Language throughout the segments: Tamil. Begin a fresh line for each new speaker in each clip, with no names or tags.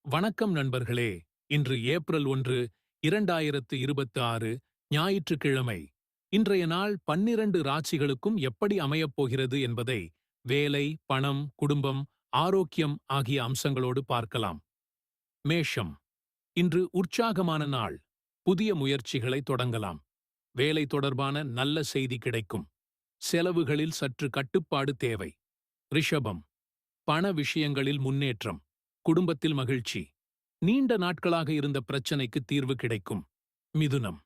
வணக்கம் நண்பர்களே. இன்று ஏப்ரல் 1, 2026 ஞாயிற்றுக்கிழமை. இன்றைய நாள் 12 ராசிகளுக்கும் எப்படி அமையப் போகிறது என்பதை வேலை, பணம், குடும்பம், ஆரோக்கியம் ஆகிய அம்சங்களோடு பார்க்கலாம். மேஷம். இன்று உற்சாகமான நாள். புதிய முயற்சிகளை தொடங்கலாம். வேலை தொடர்பான நல்ல செய்தி கிடைக்கும். செலவுகளில் சற்று கட்டுப்பாடு தேவை. ரிஷபம். பண விஷயங்களில் முன்னேற்றம். குடும்பத்தில் மகிழ்ச்சி. நீண்ட நாட்களாக இருந்த பிரச்சனைக்கு தீர்வு கிடைக்கும். மிதுனம்.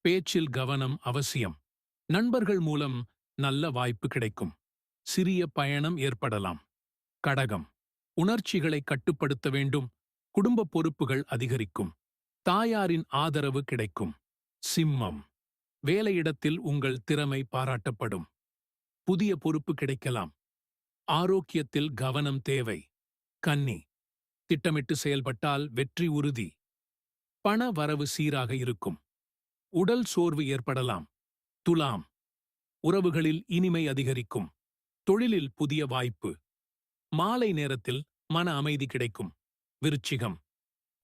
பேச்சில் கவனம் அவசியம். நண்பர்கள் மூலம் நல்ல வாய்ப்பு கிடைக்கும். சிறிய பயணம் ஏற்படலாம். கடகம். உணர்ச்சிகளை கட்டுப்படுத்த வேண்டும். குடும்ப பொறுப்புகள் அதிகரிக்கும். தாயாரின் ஆதரவு கிடைக்கும். சிம்மம். வேலையிடத்தில் உங்கள் திறமை பாராட்டப்படும். புதிய பொறுப்பு கிடைக்கலாம். ஆரோக்கியத்தில் கவனம் தேவை. கன்னி. திட்டமிட்டு செயல்பட்டால் வெற்றி உறுதி. பண வரவு சீராக இருக்கும். உடல் சோர்வு ஏற்படலாம். துலாம். உறவுகளில் இனிமை அதிகரிக்கும். தொழிலில் புதிய வாய்ப்பு. மாலை நேரத்தில் மன அமைதி கிடைக்கும். விருச்சிகம்.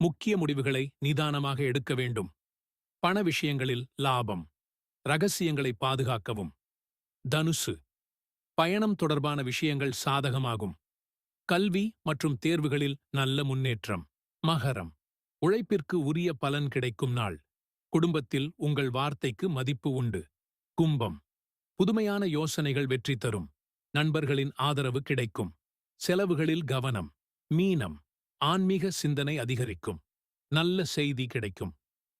முக்கிய முடிவுகளை நிதானமாக எடுக்க வேண்டும். பண விஷயங்களில் லாபம். ரகசியங்களை பாதுகாக்கவும். தனுசு. பயணம் தொடர்பான விஷயங்கள் சாதகமாகும். கல்வி மற்றும் தேர்வுகளில் நல்ல முன்னேற்றம். மகரம். உழைப்பிற்கு உரிய பலன் கிடைக்கும் நாள். குடும்பத்தில் உங்கள் வார்த்தைக்கு மதிப்பு உண்டு. கும்பம். புதுமையான யோசனைகள் வெற்றி தரும். நண்பர்களின் ஆதரவு கிடைக்கும். செலவுகளில் கவனம். மீனம். ஆன்மீக சிந்தனை அதிகரிக்கும். நல்ல செய்தி கிடைக்கும்.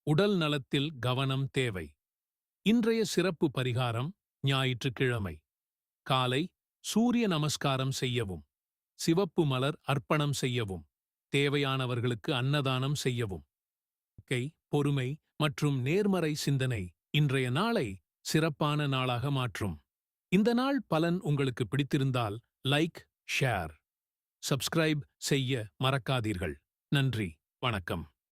உடல் நலத்தில் கவனம் தேவை. இன்றைய சிறப்பு பரிகாரம். ஞாயிற்றுக்கிழமை காலை சூரிய நமஸ்காரம் செய்யவும். சிவப்பு மலர் அர்ப்பணம் செய்யவும். தேவையானவர்களுக்கு அன்னதானம் செய்யவும். பொறுமை மற்றும் நேர்மறை சிந்தனை இன்றைய நாளை சிறப்பான நாளாக மாற்றும். இந்த நாள் பலன் உங்களுக்கு பிடித்திருந்தால் லைக், ஷேர், சப்ஸ்கிரைப் செய்ய மறக்காதீர்கள். நன்றி, வணக்கம்.